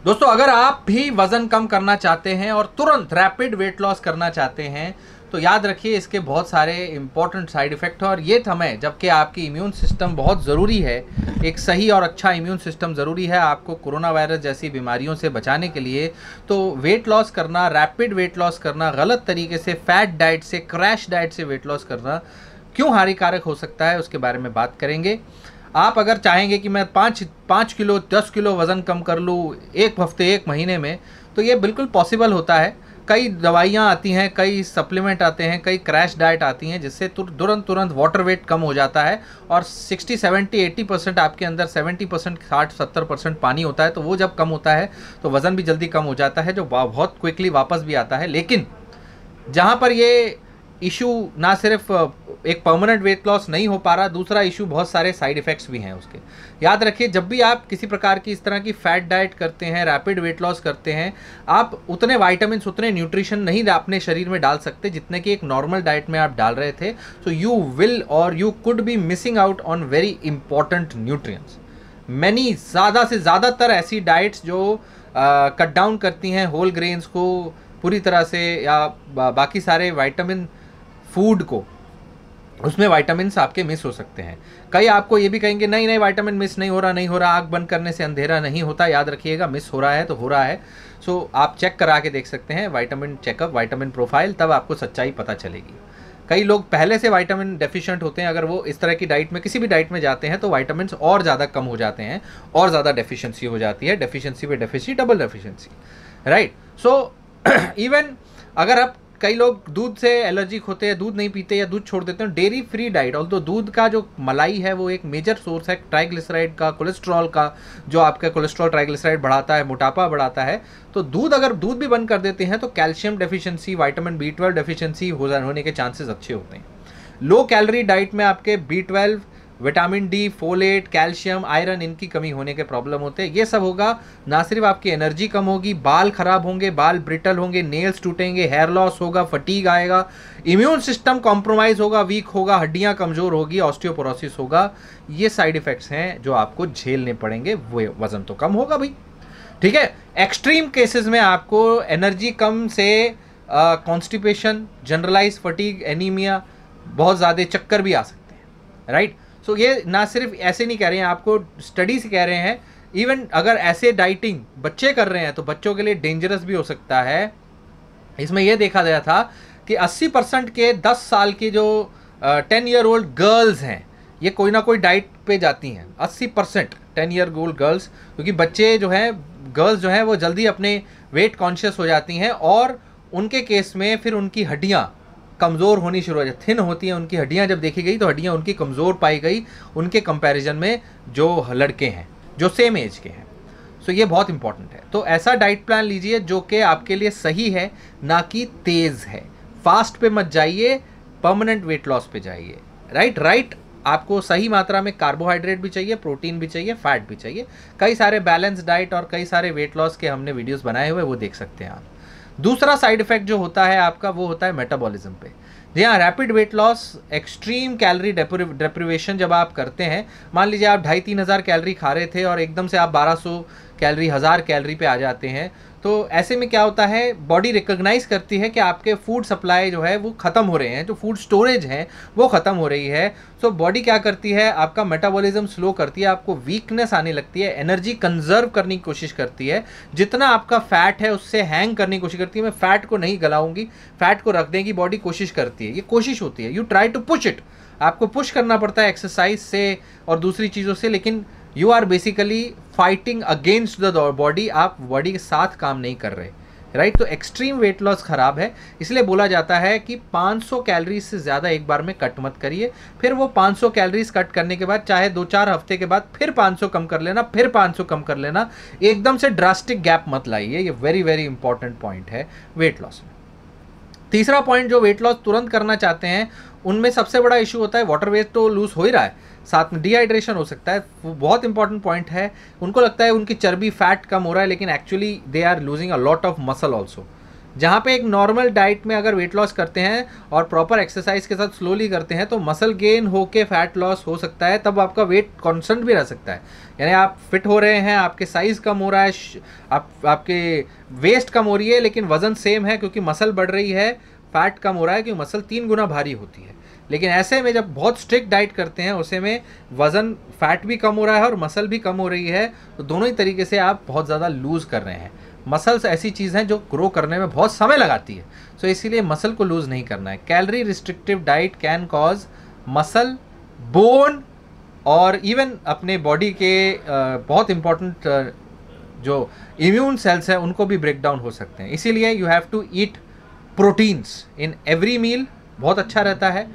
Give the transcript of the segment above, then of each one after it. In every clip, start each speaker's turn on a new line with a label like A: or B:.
A: दोस्तों, अगर आप भी वजन कम करना चाहते हैं और तुरंत रैपिड वेट लॉस करना चाहते हैं तो याद रखिए इसके बहुत सारे इंपॉर्टेंट साइड इफ़ेक्ट हैं और ये समय जबकि आपकी इम्यून सिस्टम बहुत ज़रूरी है, एक सही और अच्छा इम्यून सिस्टम ज़रूरी है आपको कोरोना वायरस जैसी बीमारियों से बचाने के लिए। तो वेट लॉस करना, रैपिड वेट लॉस करना, गलत तरीके से फैट डाइट से, क्रैश डाइट से वेट लॉस करना क्यों हानिकारक हो सकता है उसके बारे में बात करेंगे। आप अगर चाहेंगे कि मैं 5 किलो 10 किलो वज़न कम कर लूँ एक हफ्ते एक महीने में, तो ये बिल्कुल पॉसिबल होता है। कई दवाइयाँ आती हैं, कई सप्लीमेंट आते हैं, कई क्रैश डाइट आती हैं जिससे तुरंत वाटर वेट कम हो जाता है और 60 70 80% आपके अंदर 70% 60 70% पानी होता है। तो वो जब कम होता है तो वज़न भी जल्दी कम हो जाता है जो बहुत क्विकली वापस भी आता है। लेकिन जहाँ पर ये इशू ना सिर्फ एक परमानेंट वेट लॉस नहीं हो पा रहा, दूसरा इशू बहुत सारे साइड इफ़ेक्ट्स भी हैं उसके। याद रखिए, जब भी आप किसी प्रकार की इस तरह की फैट डाइट करते हैं, रैपिड वेट लॉस करते हैं, आप उतने वाइटामिन उतने न्यूट्रिशन नहीं अपने शरीर में डाल सकते जितने कि एक नॉर्मल डाइट में आप डाल रहे थे। सो यू विल और you could be missing out on very important nutrients. Many ज़्यादा से ज़्यादातर ऐसी डाइट्स जो कट डाउन करती हैं होल ग्रेन्स को पूरी तरह से या बाकी सारे वाइटामिन फूड को, उसमें वाइटामिन आपके मिस हो सकते हैं। कई आपको ये भी कहेंगे नहीं वाइटामिन मिस नहीं हो रहा, आँख बंद करने से अंधेरा नहीं होता। याद रखिएगा, मिस हो रहा है तो हो रहा है। सो आप चेक करा के देख सकते हैं वाइटामिन चेकअप, वाइटामिन प्रोफाइल, तब आपको सच्चाई पता चलेगी। कई लोग पहले से वाइटामिन डेफिशिएंट होते हैं, अगर वो इस तरह की डाइट में किसी भी डाइट में जाते हैं तो वाइटामिन और ज़्यादा कम हो जाते हैं और ज़्यादा डेफिशिएंसी हो जाती है। डेफिशिएंसी पे deficiency, double deficiency, right. So even अगर आप, कई लोग दूध से एलर्जिक होते हैं, दूध नहीं पीते या दूध छोड़ देते हैं, डेयरी फ्री डाइट, और तो दूध का जो मलाई है वो एक मेजर सोर्स है ट्राइग्लिसराइड का, कोलेस्ट्रॉल का, जो आपका कोलेस्ट्रॉल ट्राइग्लिसराइड बढ़ाता है, मोटापा बढ़ाता है। तो दूध, अगर दूध भी बंद कर देते हैं तो calcium deficiency, vitamin B12 deficiency होने के चांसेस अच्छे होते हैं। लो कैलोरी डाइट में आपके B12, vitamin D, folate, calcium, iron, इनकी कमी होने के प्रॉब्लम होते हैं। ये सब होगा, ना सिर्फ आपकी एनर्जी कम होगी, बाल खराब होंगे, बाल ब्रिटल होंगे, नेल्स टूटेंगे, हेयर लॉस होगा, फटीग आएगा, इम्यून सिस्टम कॉम्प्रोमाइज होगा, वीक होगा, हड्डियां कमजोर होगी, ऑस्टियोपोरोसिस होगा। ये साइड इफेक्ट्स हैं जो आपको झेलने पड़ेंगे। वो वजन तो कम होगा भाई, ठीक है। एक्सट्रीम केसेस में आपको एनर्जी कम से कॉन्स्टिपेशन, जनरलाइज फटीग, एनीमिया, बहुत ज़्यादा चक्कर भी आ सकते हैं, राइट। सो ये ना सिर्फ ऐसे नहीं कह रहे हैं, आपको स्टडी से कह रहे हैं। इवन अगर ऐसे डाइटिंग बच्चे कर रहे हैं तो बच्चों के लिए डेंजरस भी हो सकता है। इसमें यह देखा गया था कि 80% के 10 साल की जो 10 ईयर ओल्ड गर्ल्स हैं, ये कोई ना कोई डाइट पे जाती हैं। 80% 10 ईयर ओल्ड गर्ल्स, क्योंकि बच्चे जो हैं, गर्ल्स जो हैं, वो जल्दी अपने वेट कॉन्शियस हो जाती हैं और उनके केस में फिर उनकी हड्डियाँ कमज़ोर होनी शुरू हो जाती, थिन होती हैं उनकी हड्डियाँ। जब देखी गई तो हड्डियाँ उनकी कमज़ोर पाई गई उनके कंपैरिजन में जो लड़के हैं जो सेम एज के हैं। सो ये बहुत इंपॉर्टेंट है। तो ऐसा डाइट प्लान लीजिए जो कि आपके लिए सही है, ना कि तेज़ है। फास्ट पे मत जाइए, परमानेंट वेट लॉस पे जाइए, राइट। आपको सही मात्रा में कार्बोहाइड्रेट भी चाहिए, प्रोटीन भी चाहिए, फैट भी चाहिए। कई सारे बैलेंस डाइट और कई सारे वेट लॉस के हमने वीडियोस बनाए हुए, वो देख सकते हैं आप। दूसरा साइड इफेक्ट जो होता है आपका, वो होता है मेटाबॉलिज्म पे। जी हाँ, rapid weight loss, extreme calorie deprivation जब आप करते हैं, मान लीजिए आप 2,500-3,000 हज़ार कैलोरी खा रहे थे और एकदम से आप 1200 कैलोरी, 1000 कैलोरी पे आ जाते हैं, तो ऐसे में क्या होता है, बॉडी रिकॉग्नाइज करती है कि आपके फूड सप्लाई जो है वो ख़त्म हो रहे हैं, जो फूड स्टोरेज है वो ख़त्म हो रही है। सो बॉडी क्या करती है, आपका मेटाबॉलिज्म स्लो करती है, आपको वीकनेस आने लगती है, एनर्जी कंजर्व करने की कोशिश करती है। जितना आपका फैट है उससे हैंग करने की कोशिश करती है, मैं फैट को नहीं गलाऊंगी, फैट को रख देगी बॉडी, कोशिश करती है, ये कोशिश होती है। You try to push it, आपको पुश करना पड़ता है एक्सरसाइज से और दूसरी चीज़ों से, लेकिन you are basically fighting against the body, आप बॉडी के साथ काम नहीं कर रहे, राइट। तो एक्सट्रीम वेट लॉस खराब है, इसलिए बोला जाता है कि 500 कैलोरीज से ज़्यादा एक बार में कट मत करिए। फिर वो 500 कैलोरीज कट करने के बाद चाहे 2-4 हफ्ते के बाद फिर 500 कम कर लेना, फिर 500 कम कर लेना, एकदम से ड्रास्टिक गैप मत लाइए। ये वेरी वेरी इंपॉर्टेंट पॉइंट है वेट लॉस में। तीसरा पॉइंट, जो वेट लॉस तुरंत करना चाहते हैं उनमें सबसे बड़ा इशू होता है, वाटर वेट तो लूज हो ही रहा है, साथ में डिहाइड्रेशन हो सकता है। वो बहुत इंपॉर्टेंट पॉइंट है। उनको लगता है उनकी चर्बी, फैट कम हो रहा है, लेकिन actually they are losing a lot of muscle also, जहाँ पे एक नॉर्मल डाइट में अगर वेट लॉस करते हैं और प्रॉपर एक्सरसाइज के साथ स्लोली करते हैं तो मसल गेन होके फैट लॉस हो सकता है, तब आपका वेट कांस्टेंट भी रह सकता है। यानी आप फिट हो रहे हैं, आपके साइज़ कम हो रहा है, आपके वेस्ट कम हो रही है, लेकिन वज़न सेम है क्योंकि मसल बढ़ रही है, फैट कम हो रहा है क्योंकि मसल 3 गुना भारी होती है। लेकिन ऐसे में जब बहुत स्ट्रिक्ट डाइट करते हैं उसे में वज़न फैट भी कम हो रहा है और मसल भी कम हो रही है, तो दोनों ही तरीके से आप बहुत ज़्यादा लूज़ कर रहे हैं। मसल्स ऐसी चीज़ हैं जो ग्रो करने में बहुत समय लगाती है, सो इसीलिए मसल को लूज़ नहीं करना है। Calorie restrictive diet can cause muscle, bone और इवन अपने बॉडी के बहुत इंपॉर्टेंट जो इम्यून सेल्स हैं उनको भी ब्रेक डाउन हो सकते हैं। इसीलिए you have to eat proteins in every meal, बहुत अच्छा रहता है।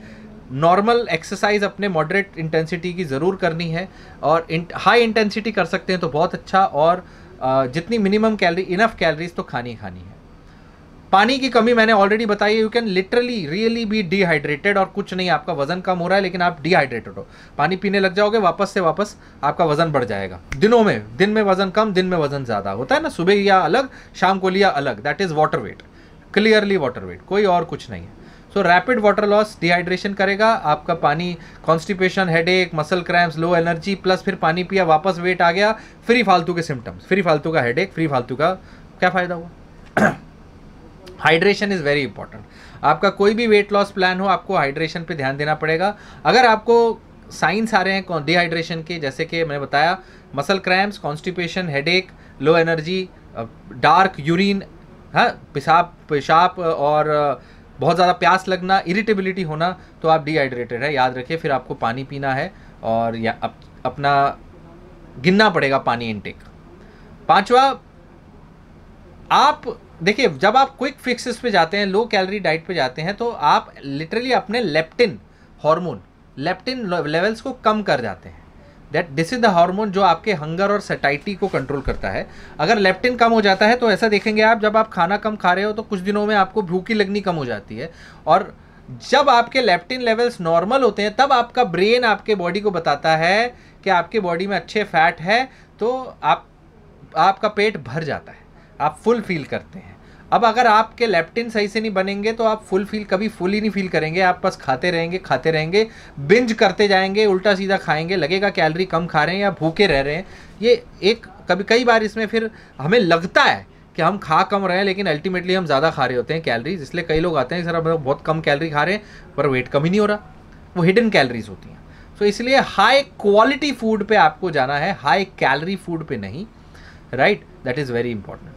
A: नॉर्मल एक्सरसाइज अपने मॉडरेट इंटेंसिटी की ज़रूर करनी है, और हाई इंटेंसिटी कर सकते हैं तो बहुत अच्छा, और जितनी मिनिमम कैलोरी, इनफ कैलोरीज तो खानी है। पानी की कमी मैंने ऑलरेडी बताई है। You can literally really be dehydrated, और कुछ नहीं, आपका वजन कम हो रहा है लेकिन आप डिहाइड्रेटेड हो, पानी पीने लग जाओगे, वापस आपका वजन बढ़ जाएगा। दिन में वजन कम, दिन में वजन ज़्यादा होता है ना, सुबह लिया अलग, शाम को लिया अलग, that is water weight, clearly water weight, कोई और कुछ नहीं है। सो रैपिड वाटर लॉस डिहाइड्रेशन करेगा आपका, पानी, constipation, headache, muscle cramps, low energy, plus फिर पानी पिया वापस वेट आ गया, फ्री फालतू के सिम्टम्स, फ्री फालतू का हेडेक, फ्री फालतू का क्या फ़ायदा हुआ। Hydration is very important. आपका कोई भी वेट लॉस प्लान हो, आपको हाइड्रेशन पे ध्यान देना पड़ेगा। अगर आपको साइंस आ रहे हैं डिहाइड्रेशन के, जैसे कि मैंने बताया, muscle cramps, constipation, headache, low energy, dark urine, हाँ, पेशाब और बहुत ज़्यादा प्यास लगना, इरिटेबिलिटी होना, तो आप डिहाइड्रेटेड है, याद रखिए। फिर आपको पानी पीना है और या अपना गिनना पड़ेगा पानी इनटेक। पांचवा, आप देखिए, जब आप क्विक फिक्सेस पे जाते हैं, लो कैलोरी डाइट पे जाते हैं, तो आप लिटरली अपने लेप्टिन हार्मोन, लेप्टिन लेवल्स को कम कर जाते हैं। दिस इज द हार्मोन जो आपके हंगर और सैटिस्फैक्शन को कंट्रोल करता है। अगर लेप्टिन कम हो जाता है तो ऐसा देखेंगे आप, जब आप खाना कम खा रहे हो तो कुछ दिनों में आपको भूखी लगनी कम हो जाती है, और जब आपके लेप्टिन लेवल्स नॉर्मल होते हैं तब आपका ब्रेन आपके बॉडी को बताता है कि आपके बॉडी में अच्छे फैट है, तो आपका पेट भर जाता है, आप फुल फील करते हैं। अब अगर आपके लेप्टिन सही से नहीं बनेंगे तो आप कभी फुल ही नहीं फील करेंगे, आप बस खाते रहेंगे, बिंज करते जाएंगे, उल्टा सीधा खाएंगे, लगेगा कैलोरी कम खा रहे हैं या भूखे रह रहे हैं। ये कई बार इसमें फिर हमें लगता है कि हम खा कम रहे हैं, लेकिन अल्टीमेटली हम ज़्यादा खा रहे होते हैं कैलोरीज। इसलिए कई लोग आते हैं सर हम बहुत कम कैलोरी खा रहे हैं पर वेट कम ही नहीं हो रहा, वो हिडन कैलोरीज होती हैं। तो इसलिए हाई क्वालिटी फूड पे आपको जाना है, हाई कैलोरी फूड पे नहीं, right, that is very important.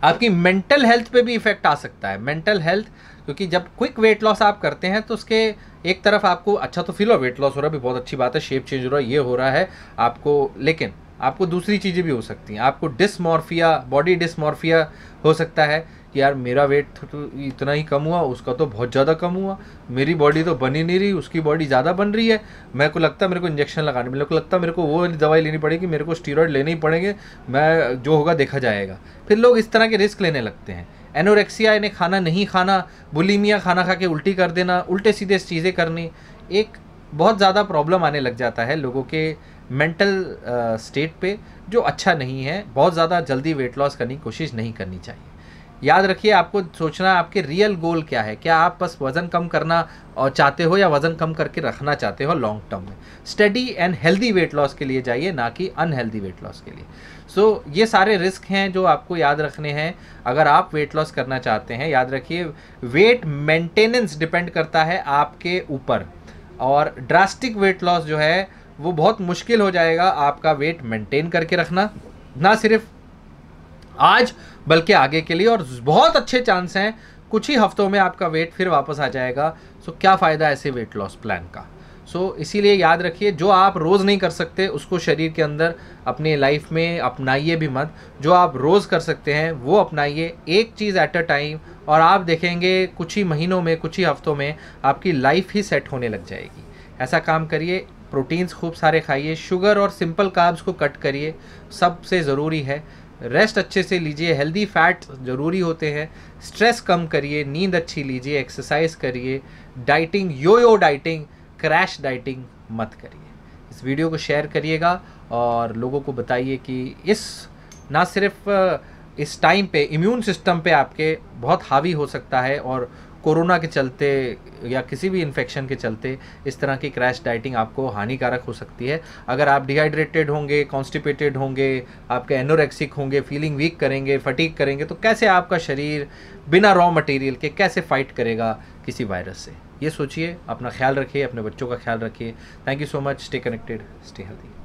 A: आपकी मेंटल हेल्थ पे भी इफेक्ट आ सकता है, मेंटल हेल्थ, क्योंकि जब क्विक वेट लॉस आप करते हैं तो उसके एक तरफ आपको अच्छा तो फील हो, वेट लॉस हो रहा है भी बहुत अच्छी बात है, शेप चेंज हो रहा है, ये हो रहा है आपको, लेकिन आपको दूसरी चीज़ें भी हो सकती हैं। आपको डिस्मॉर्फिया, बॉडी डिस्मॉर्फिया हो सकता है कि यार मेरा वेट तो इतना ही कम हुआ, उसका तो बहुत ज़्यादा कम हुआ, मेरी बॉडी तो बन ही नहीं रही, उसकी बॉडी ज़्यादा बन रही है, मेरे को लगता है मेरे को इंजेक्शन लगाने, मेरे को लगता है मेरे को वो दवाई लेनी पड़ेगी, मेरे को स्टीरॉयड लेने ही पड़ेंगे, मैं जो होगा देखा जाएगा। फिर लोग इस तरह के रिस्क लेने लगते हैं। एनोरेक्सिया, इन्हें खाना नहीं खाना, बुलिमिया, खाना खा के उल्टी कर देना, उल्टे सीधे चीज़ें करनी, एक बहुत ज़्यादा प्रॉब्लम आने लग जाता है लोगों के मेंटल स्टेट पे, जो अच्छा नहीं है। बहुत ज़्यादा जल्दी वेट लॉस करने की कोशिश नहीं करनी चाहिए। याद रखिए, आपको सोचना है आपके रियल गोल क्या है, क्या आप बस वज़न कम करना और चाहते हो या वज़न कम करके रखना चाहते हो लॉन्ग टर्म में। Study and healthy weight loss के लिए जाइए, ना कि अनहेल्दी वेट लॉस के लिए। सो ये सारे रिस्क हैं जो आपको याद रखने हैं अगर आप वेट लॉस करना चाहते हैं। याद रखिए, वेट मेंटेनेंस डिपेंड करता है आपके ऊपर, और ड्रास्टिक वेट लॉस जो है वो बहुत मुश्किल हो जाएगा आपका वेट मेंटेन करके रखना, ना सिर्फ आज बल्कि आगे के लिए, और बहुत अच्छे चांस हैं कुछ ही हफ्तों में आपका वेट फिर वापस आ जाएगा। सो क्या फ़ायदा ऐसे वेट लॉस प्लान का। सो इसीलिए याद रखिए, जो आप रोज़ नहीं कर सकते उसको शरीर के अंदर अपने लाइफ में अपनाइए भी मत, जो आप रोज़ कर सकते हैं वो अपनाइए, एक चीज़ एट अ टाइम, और आप देखेंगे कुछ ही महीनों में, कुछ ही हफ्तों में आपकी लाइफ ही सेट होने लग जाएगी। ऐसा काम करिए, प्रोटीन्स खूब सारे खाइए, शुगर और सिंपल कार्ब्स को कट करिए, सबसे ज़रूरी है। रेस्ट अच्छे से लीजिए, हेल्दी फैट ज़रूरी होते हैं, स्ट्रेस कम करिए, नींद अच्छी लीजिए, एक्सरसाइज करिए, डाइटिंग, यो डाइटिंग, क्रैश डाइटिंग मत करिए। इस वीडियो को शेयर करिएगा और लोगों को बताइए कि इस ना सिर्फ इस टाइम पे इम्यून सिस्टम पे आपके बहुत हावी हो सकता है, और कोरोना के चलते या किसी भी इन्फेक्शन के चलते इस तरह की क्रैश डाइटिंग आपको हानिकारक हो सकती है। अगर आप डिहाइड्रेटेड होंगे, कॉन्स्टिपेटेड होंगे, आपके एनोरेक्सिक होंगे, फीलिंग वीक करेंगे, फटीग करेंगे, तो कैसे आपका शरीर बिना रॉ मटेरियल के कैसे फाइट करेगा किसी वायरस से? ये सोचिए। अपना ख्याल रखिए, अपने बच्चों का ख्याल रखिए। Thank you so much. Stay connected, stay healthy.